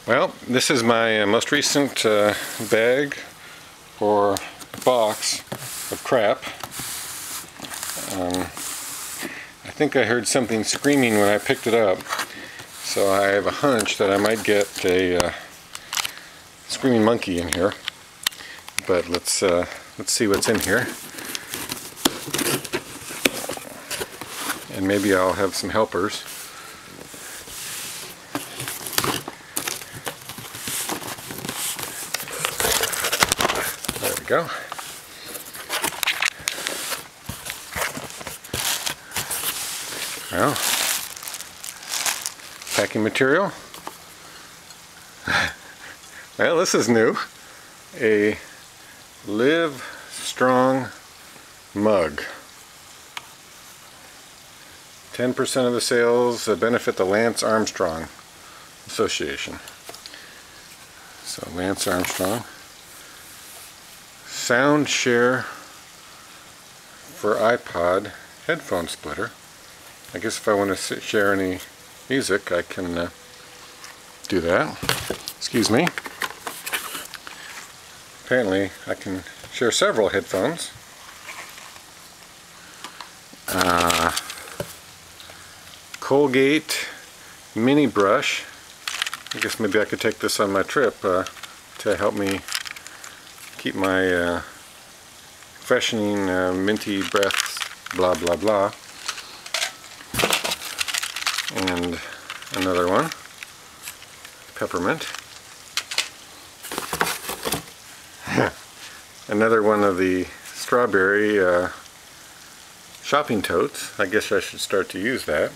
Well, this is my most recent bag or box of crap. I think I heard something screaming when I picked it up, so I have a hunch that I might get a screaming monkey in here. But let's see what's in here, and maybe I'll have some helpers. There we go. Well, packing material. Well, this is new. A Live Strong mug. 10% of the sales benefit the Lance Armstrong Association. So Lance Armstrong. Sound share for iPod headphone splitter. I guess if I want to share any music, I can do that. Excuse me. Apparently, I can share several headphones. Colgate mini brush. I guess maybe I could take this on my trip to help me keep my freshening minty breaths, blah blah blah. And another one, peppermint. Another one of the strawberry shopping totes. I guess I should start to use that.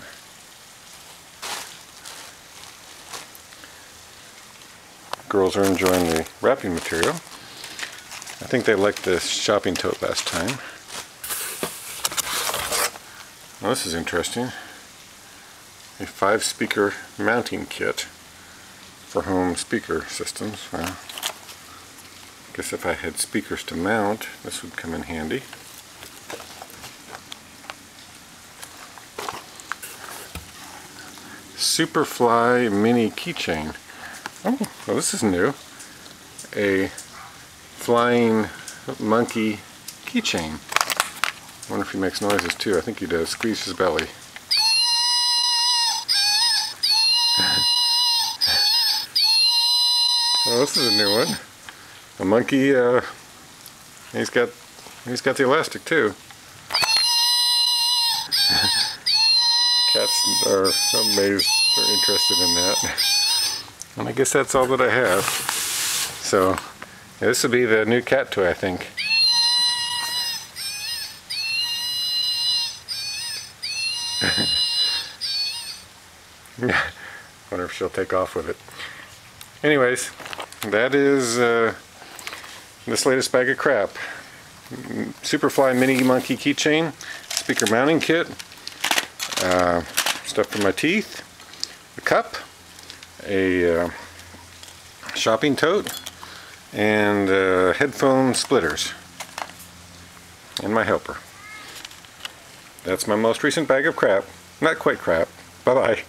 Girls are enjoying the wrapping material. I think they liked the shopping tote last time. Well, this is interesting. A 5-speaker mounting kit for home speaker systems. Well, I guess if I had speakers to mount, this would come in handy. Superfly mini keychain. Oh, well, this is new. A flying monkey keychain. I wonder if he makes noises too. I think he does. Squeeze his belly. Oh, this is a new one. A monkey. He's got the elastic too. Cats are amazed. They're interested in that. And I guess that's all that I have. So yeah, this will be the new cat toy, I think. Wonder if she'll take off with it. Anyways, that is this latest bag of crap. Superfly mini monkey keychain, speaker mounting kit, stuff for my teeth, a cup, a shopping tote, and headphone splitters, and my helper. That's my most recent bag of crap. Not quite crap. Bye-bye.